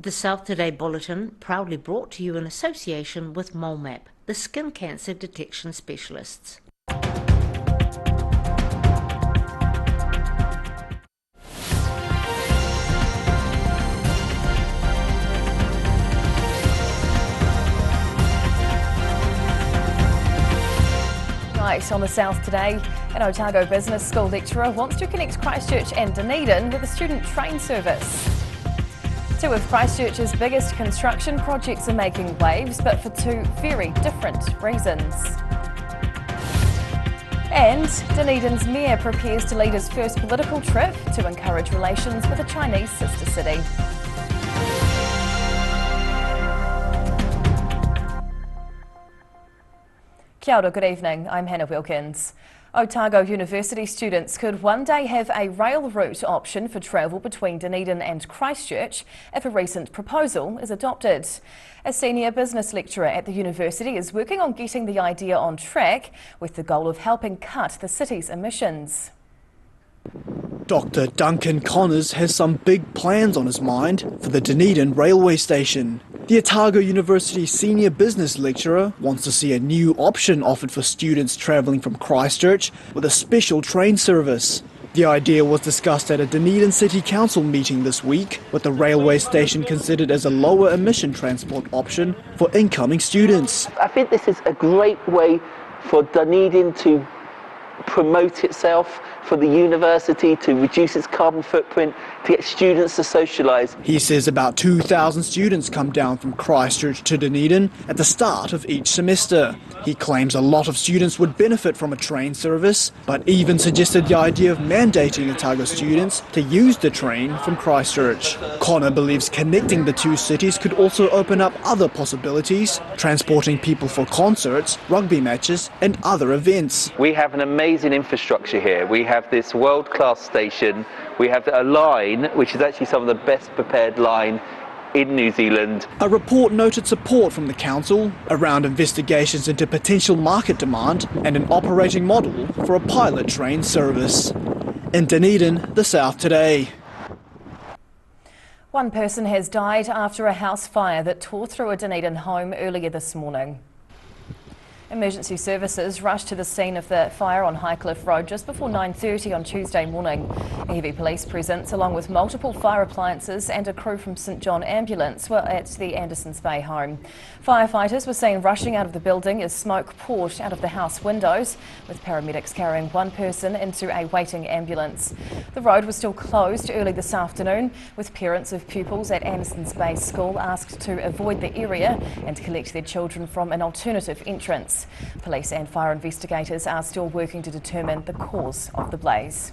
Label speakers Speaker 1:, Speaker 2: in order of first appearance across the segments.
Speaker 1: The South Today bulletin, proudly brought to you in association with MoleMap, the skin cancer detection specialists.
Speaker 2: Right, on the South Today, an Otago Business School lecturer wants to connect Christchurch and Dunedin with a student train service. Two of Christchurch's biggest construction projects are making waves, but for two very different reasons. And Dunedin's mayor prepares to lead his first political trip to encourage relations with a Chinese sister city. Kia ora, good evening. I'm Hannah Wilkins. Otago University students could one day have a rail route option for travel between Dunedin and Christchurch if a recent proposal is adopted. A senior business lecturer at the university is working on getting the idea on track with the goal of helping cut the city's emissions.
Speaker 3: Dr. Duncan Connors has some big plans on his mind for the Dunedin railway station. The Otago University senior business lecturer wants to see a new option offered for students travelling from Christchurch with a special train service. The idea was discussed at a Dunedin City Council meeting this week, with the railway station considered as a lower emission transport option for incoming students.
Speaker 4: I think this is a great way for Dunedin to promote itself, for the university to reduce its carbon footprint, to get students to socialise.
Speaker 3: He says about 2,000 students come down from Christchurch to Dunedin at the start of each semester. He claims a lot of students would benefit from a train service, but even suggested the idea of mandating Otago students to use the train from Christchurch. Connor believes connecting the two cities could also open up other possibilities, transporting people for concerts, rugby matches and other events.
Speaker 4: We have an amazing infrastructure here. We have this world-class station. We have a line which is actually some of the best prepared line in New Zealand.
Speaker 3: A report noted support from the council around investigations into potential market demand and an operating model for a pilot train service. In Dunedin, the South Today.
Speaker 2: One person has died after a house fire that tore through a Dunedin home earlier this morning. Emergency services rushed to the scene of the fire on Highcliffe Road just before 9:30 on Tuesday morning. A heavy police presence along with multiple fire appliances and a crew from St John Ambulance were at the Andersons Bay home. Firefighters were seen rushing out of the building as smoke poured out of the house windows, with paramedics carrying one person into a waiting ambulance. The road was still closed early this afternoon, with parents of pupils at Andersons Bay School asked to avoid the area and collect their children from an alternative entrance. Police and fire investigators are still working to determine the cause of the blaze.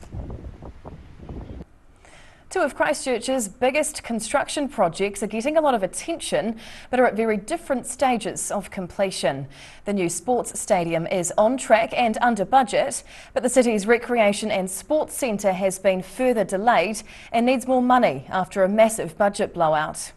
Speaker 2: Two of Christchurch's biggest construction projects are getting a lot of attention, but are at very different stages of completion. The new sports stadium is on track and under budget, but the city's recreation and sports centre has been further delayed and needs more money after a massive budget blowout.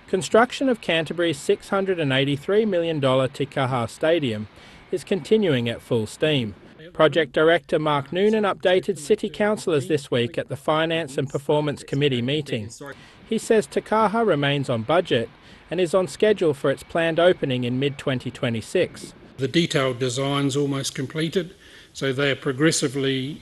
Speaker 5: Construction of Canterbury's $683 million Te Kaha Stadium is continuing at full steam. Project Director Mark Noonan updated City Councillors this week at the Finance and Performance Committee meeting. He says Te Kaha remains on budget and is on schedule for its planned opening in mid-2026.
Speaker 6: The detailed design's almost completed, so they are progressively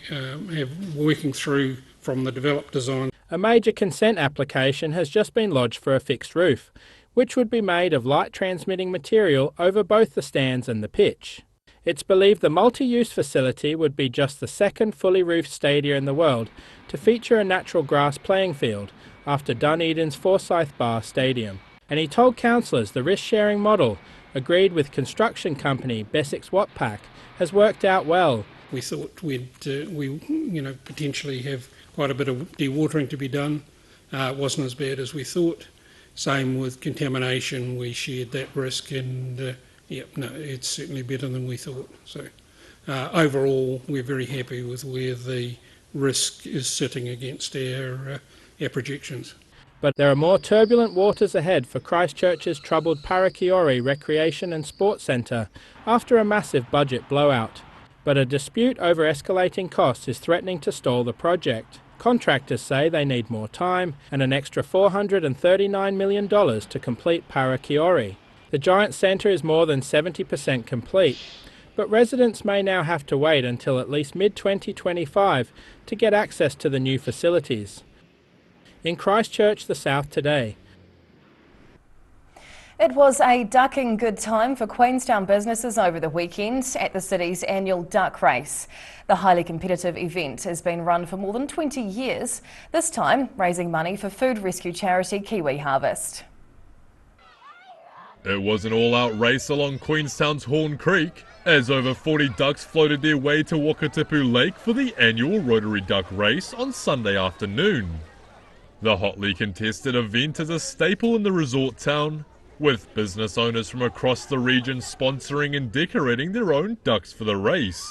Speaker 6: working through from the developed design.
Speaker 5: A major consent application has just been lodged for a fixed roof, which would be made of light transmitting material over both the stands and the pitch. It's believed the multi-use facility would be just the second fully roofed stadia in the world to feature a natural grass playing field after Dunedin's Forsyth Bar Stadium. And he told councillors the risk-sharing model, agreed with construction company Bessex Watpac, has worked out well.
Speaker 6: We thought we'd potentially have quite a bit of dewatering to be done. It wasn't as bad as we thought. Same with contamination, we shared that risk, and it's certainly better than we thought. So overall, we're very happy with where the risk is sitting against our projections.
Speaker 5: But there are more turbulent waters ahead for Christchurch's troubled Parakiore Recreation and Sports Centre after a massive budget blowout. But a dispute over escalating costs is threatening to stall the project. Contractors say they need more time and an extra $439 million to complete Parakiore. The giant centre is more than 70% complete, but residents may now have to wait until at least mid-2025 to get access to the new facilities. In Christchurch, the South today.
Speaker 2: It was a ducking good time for Queenstown businesses over the weekend at the city's annual duck race. The highly competitive event has been run for more than 20 years, this time raising money for food rescue charity Kiwi Harvest.
Speaker 7: It was an all-out race along Queenstown's Horn Creek as over 40 ducks floated their way to Wakatipu Lake for the annual Rotary Duck Race on Sunday afternoon. The hotly contested event is a staple in the resort town, with business owners from across the region sponsoring and decorating their own ducks for the race.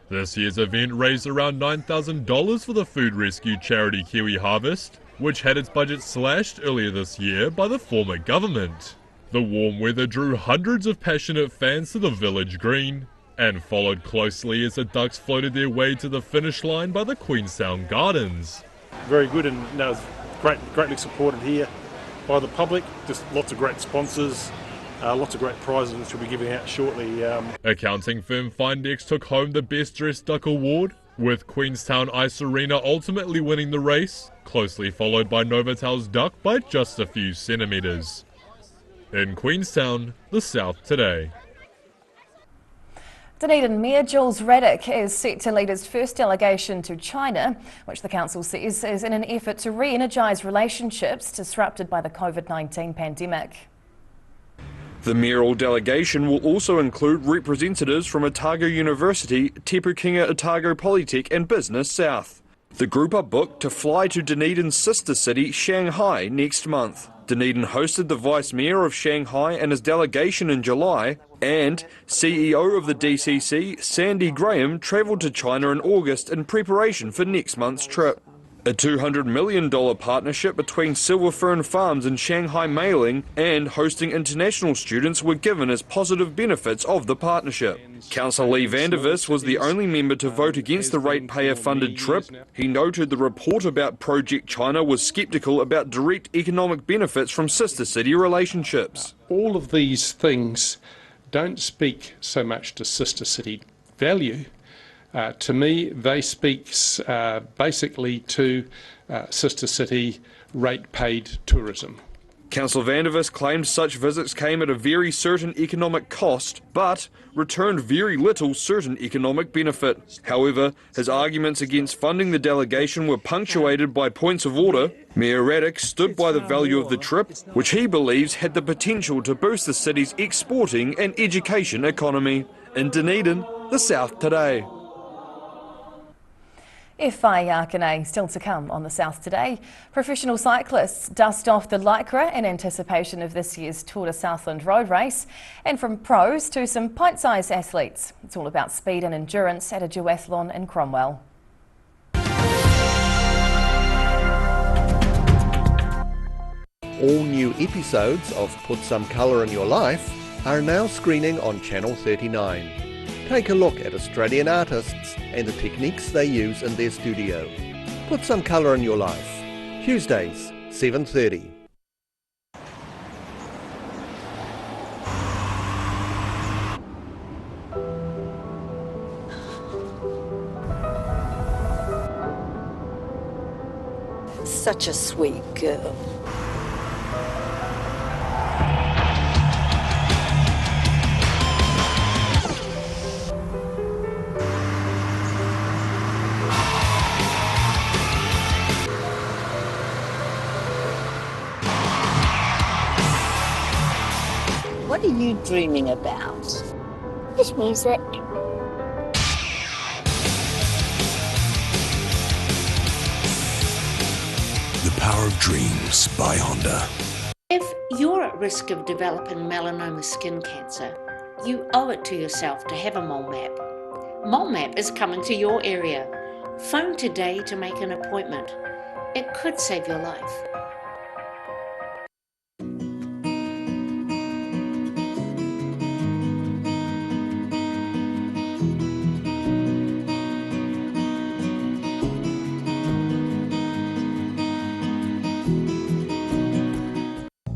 Speaker 7: This year's event raised around $9,000 for the food rescue charity Kiwi Harvest, which had its budget slashed earlier this year by the former government. The warm weather drew hundreds of passionate fans to the village green, and followed closely as the ducks floated their way to the finish line by the Queenstown Gardens.
Speaker 8: Very good, and it's greatly supported here by the public. Just lots of great sponsors, lots of great prizes which we'll be giving out shortly.
Speaker 7: Accounting firm Findex took home the Best Dressed Duck Award, with Queenstown Ice Arena ultimately winning the race, closely followed by Novatel's duck by just a few centimetres. In Queenstown, the South today.
Speaker 2: Dunedin Mayor Jules Radich is set to lead his first delegation to China, which the council says is in an effort to re-energise relationships disrupted by the COVID-19 pandemic.
Speaker 9: The mayoral delegation will also include representatives from Otago University, Te Pukenga Otago Polytech and Business South. The group are booked to fly to Dunedin's sister city, Shanghai, next month. Dunedin hosted the Vice Mayor of Shanghai and his delegation in July, and CEO of the DCC, Sandy Graham, travelled to China in August in preparation for next month's trip. A $200 million partnership between Silver Fern Farms and Shanghai Mailing and hosting international students were given as positive benefits of the partnership. Councillor Lee Vandervis was the only member to vote against the ratepayer-funded trip. He noted the report about Project China was sceptical about direct economic benefits from sister city relationships.
Speaker 6: All of these things don't speak so much to sister city value. To me, they speak basically to sister city rate-paid tourism.
Speaker 9: Councillor Vandervis claimed such visits came at a very certain economic cost, but returned very little certain economic benefit. However, his arguments against funding the delegation were punctuated by points of order. Mayor Radich stood by the value of the trip, which he believes had the potential to boost the city's exporting and education economy. In Dunedin, the South today.
Speaker 2: Whai still to come on the South today. Professional cyclists dust off the lycra in anticipation of this year's Tour de Southland road race. And from pros to some pint-sized athletes. It's all about speed and endurance at a duathlon in Cromwell.
Speaker 10: All new episodes of Put Some Colour in Your Life are now screening on Channel 39. Take a look at Australian artists and the techniques they use in their studio. Put Some Colour in Your Life. Tuesdays, 7:30.
Speaker 11: Such a sweet girl. What are you dreaming about?
Speaker 12: Just music.
Speaker 13: The Power of Dreams by Honda.
Speaker 1: If you're at risk of developing melanoma skin cancer, you owe it to yourself to have a mole map. Mole map is coming to your area. Phone today to make an appointment. It could save your life.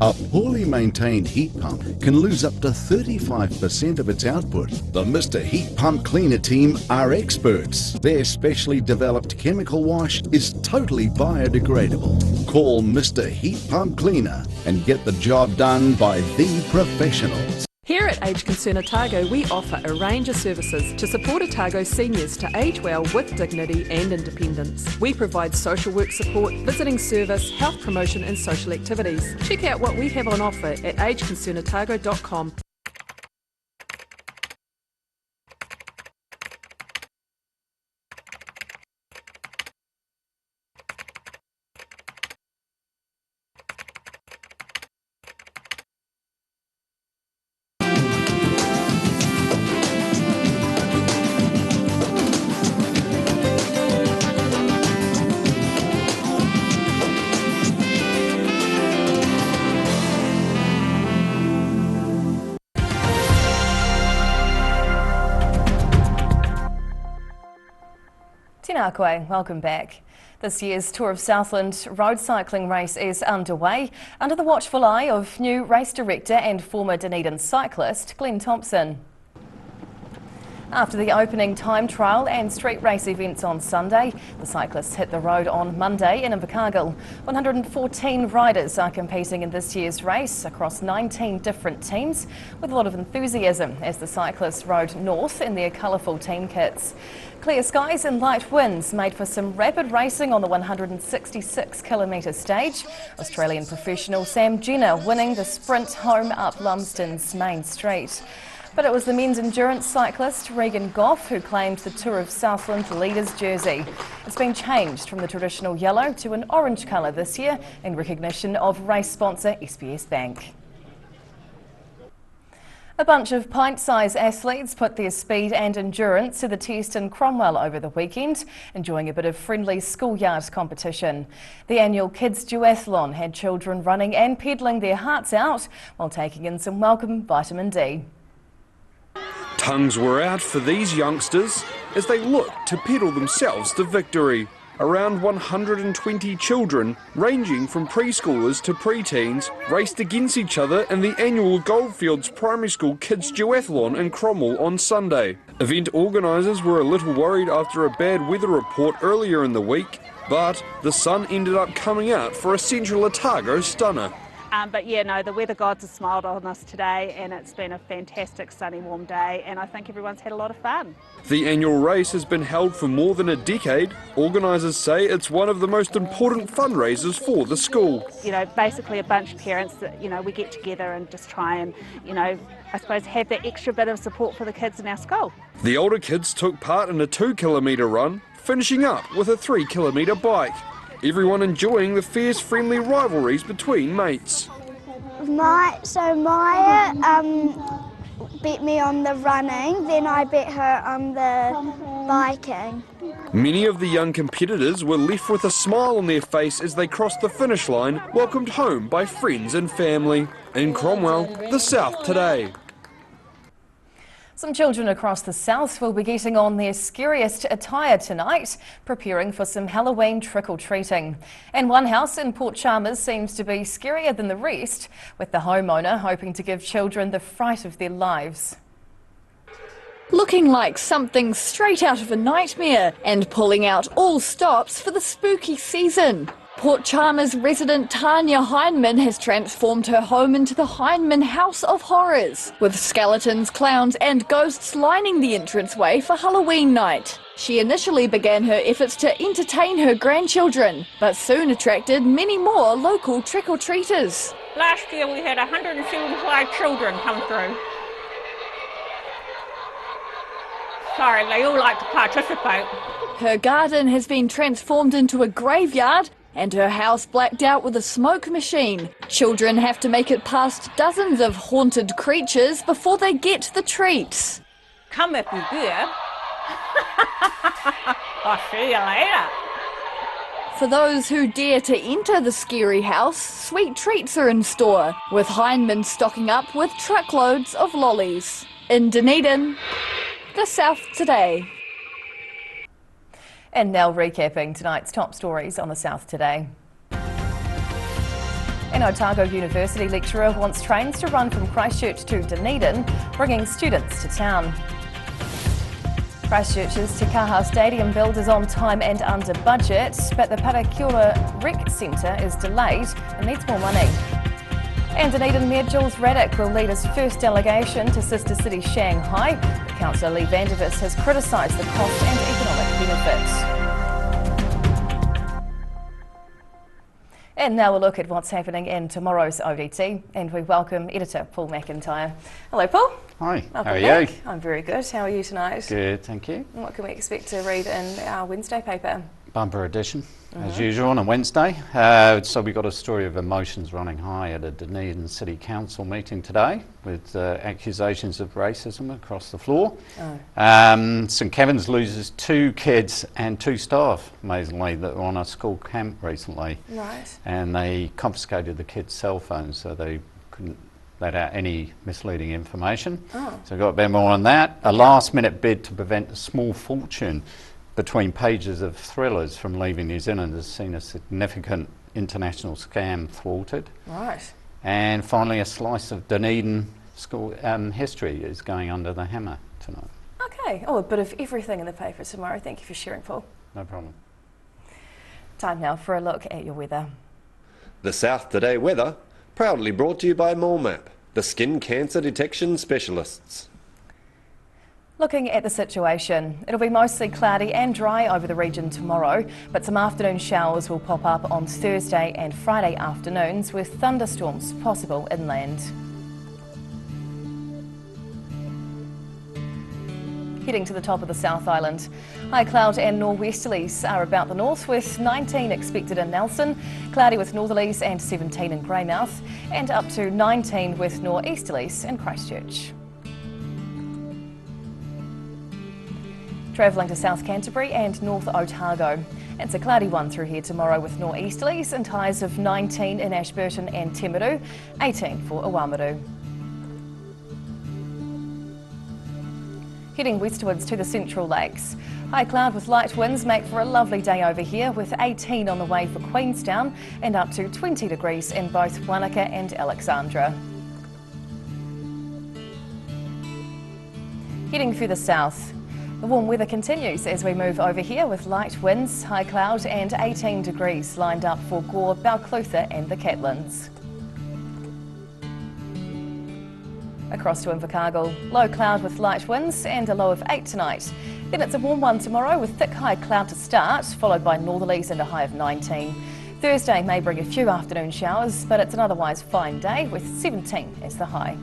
Speaker 14: A poorly maintained heat pump can lose up to 35% of its output. The Mr. Heat Pump Cleaner team are experts. Their specially developed chemical wash is totally biodegradable. Call Mr. Heat Pump Cleaner and get the job done by the professionals.
Speaker 15: Here at Age Concern Otago, we offer a range of services to support Otago seniors to age well with dignity and independence. We provide social work support, visiting service, health promotion and social activities. Check out what we have on offer at ageconcernotago.com.
Speaker 2: Tēnā koe, welcome back. This year's Tour of Southland road cycling race is underway under the watchful eye of new race director and former Dunedin cyclist Glenn Thompson. After the opening time trial and street race events on Sunday, the cyclists hit the road on Monday in Invercargill. 114 riders are competing in this year's race across 19 different teams with a lot of enthusiasm as the cyclists rode north in their colourful team kits. Clear skies and light winds made for some rapid racing on the 166-kilometre stage. Australian professional Sam Jenner winning the sprint home up Lumsden's main street. But it was the men's endurance cyclist Regan Goff who claimed the Tour of Southland leader's jersey. It's been changed from the traditional yellow to an orange colour this year in recognition of race sponsor SBS Bank. A bunch of pint-sized athletes put their speed and endurance to the test in Cromwell over the weekend, enjoying a bit of friendly schoolyard competition. The annual Kids Duathlon had children running and pedalling their hearts out while taking in some welcome vitamin D.
Speaker 9: Tongues were out for these youngsters as they looked to pedal themselves to victory. Around 120 children, ranging from preschoolers to preteens, raced against each other in the annual Goldfields Primary School Kids Duathlon in Cromwell on Sunday. Event organisers were a little worried after a bad weather report earlier in the week, but the sun ended up coming out for a central Otago stunner.
Speaker 16: But yeah, no, the weather gods have smiled on us today and it's been a fantastic sunny warm day and I think everyone's had a lot of fun.
Speaker 9: The annual race has been held for more than a decade. Organisers say it's one of the most important fundraisers for the school.
Speaker 16: You know, basically a bunch of parents that, you know, we get together and just try and, you know, I suppose have that extra bit of support for the kids in our school.
Speaker 9: The older kids took part in a 2-kilometre run, finishing up with a 3-kilometre bike. Everyone enjoying the fierce friendly rivalries between mates.
Speaker 12: Maya beat me on the running, then I beat her on the biking.
Speaker 9: Many of the young competitors were left with a smile on their face as they crossed the finish line, welcomed home by friends and family. In Cromwell, the South Today.
Speaker 2: Some children across the south will be getting on their scariest attire tonight, preparing for some Halloween trick-or-treating. And one house in Port Chalmers seems to be scarier than the rest, with the homeowner hoping to give children the fright of their lives.
Speaker 17: Looking like something straight out of a nightmare and pulling out all stops for the spooky season. Port Chalmers resident Tanya Heinemann has transformed her home into the Heinemann House of Horrors, with skeletons, clowns and ghosts lining the entranceway for Halloween night. She initially began her efforts to entertain her grandchildren, but soon attracted many more local trick-or-treaters.
Speaker 18: Last year we had 175 children come through. Sorry, they all like to participate.
Speaker 17: Her garden has been transformed into a graveyard and her house blacked out with a smoke machine. Children have to make it past dozens of haunted creatures before they get the treats.
Speaker 18: Come if you dare. I'll see you later.
Speaker 17: For those who dare to enter the scary house, sweet treats are in store, with Heinemann stocking up with truckloads of lollies. In Dunedin, the South Today.
Speaker 2: And now recapping tonight's top stories on the South Today. An Otago University lecturer wants trains to run from Christchurch to Dunedin, bringing students to town. Christchurch's Te Kaha Stadium build is on time and under budget, but the Parakiore Rec Centre is delayed and needs more money. And Dunedin Mayor Jules Radich will lead his first delegation to sister city Shanghai. Councillor Lee Vandervis has criticised the cost and economic benefits. And now we'll look at what's happening in tomorrow's ODT, and we welcome editor Paul McIntyre. Hello, Paul.
Speaker 19: Hi,
Speaker 2: Welcome
Speaker 19: how are
Speaker 2: back.
Speaker 19: you?
Speaker 2: I'm very good. How are you tonight?
Speaker 19: Good, thank you.
Speaker 2: And what can we expect to read in our Wednesday paper?
Speaker 19: Bumper edition, as usual, on a Wednesday. So we got a story of emotions running high at a Dunedin City Council meeting today, with accusations of racism across the floor. St Kevin's loses 2 kids and 2 staff, amazingly, that were on a school camp recently.
Speaker 2: Right.
Speaker 19: And they confiscated the kids' cell phones so they couldn't let out any misleading information. So we've got a bit more on that. A last-minute bid to prevent a small fortune between pages of thrillers from leaving New Zealand has seen a significant international scam thwarted.
Speaker 2: Right.
Speaker 19: And finally, a slice of Dunedin school history is going under the hammer tonight.
Speaker 2: Okay. Oh, a bit of everything in the paper tomorrow. Thank you for sharing, Paul.
Speaker 19: No problem.
Speaker 2: Time now for a look at your weather.
Speaker 20: The South Today weather, proudly brought to you by MoleMap, the skin cancer detection specialists.
Speaker 2: Looking at the situation, it'll be mostly cloudy and dry over the region tomorrow, but some afternoon showers will pop up on Thursday and Friday afternoons, with thunderstorms possible inland. Heading to the top of the South Island, high cloud and nor'westerlies are about the north, with 19 expected in Nelson, cloudy with northerlies and 17 in Greymouth, and up to 19 with nor'easterlies in Christchurch. Travelling to South Canterbury and North Otago. It's a cloudy one through here tomorrow with nor'easterlies and highs of 19 in Ashburton and Timaru, 18 for Oamaru. Heading westwards to the Central Lakes. High cloud with light winds make for a lovely day over here, with 18 on the way for Queenstown and up to 20 degrees in both Wanaka and Alexandra. Heading further south. The warm weather continues as we move over here with light winds, high cloud and 18 degrees lined up for Gore, Balclutha and the Catlins. Across to Invercargill, low cloud with light winds and a low of 8 tonight. Then it's a warm one tomorrow with thick high cloud to start, followed by northerlies and a high of 19. Thursday may bring a few afternoon showers, but it's an otherwise fine day with 17 as the high.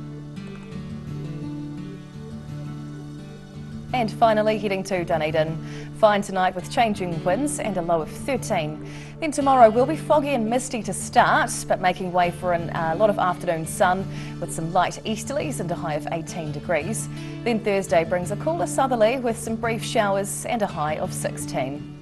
Speaker 2: And finally, heading to Dunedin. Fine tonight with changing winds and a low of 13. Then tomorrow will be foggy and misty to start, but making way for a lot of afternoon sun with some light easterlies and a high of 18 degrees. Then Thursday brings a cooler southerly with some brief showers and a high of 16.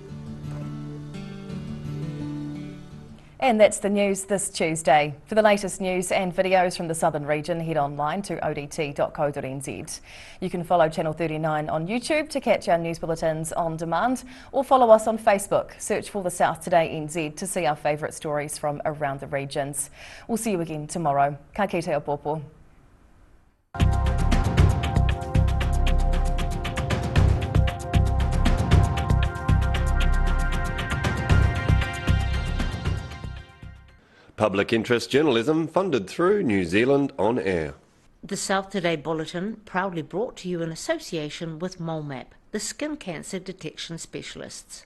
Speaker 2: And that's the news this Tuesday. For the latest news and videos from the southern region, head online to odt.co.nz. You can follow Channel 39 on YouTube to catch our news bulletins on demand, or follow us on Facebook. Search for the South Today NZ to see our favourite stories from around the regions. We'll see you again tomorrow. Ka kite o popo.
Speaker 20: Public interest journalism funded through New Zealand On Air.
Speaker 1: The South Today Bulletin, proudly brought to you in association with MoleMap, the skin cancer detection specialists.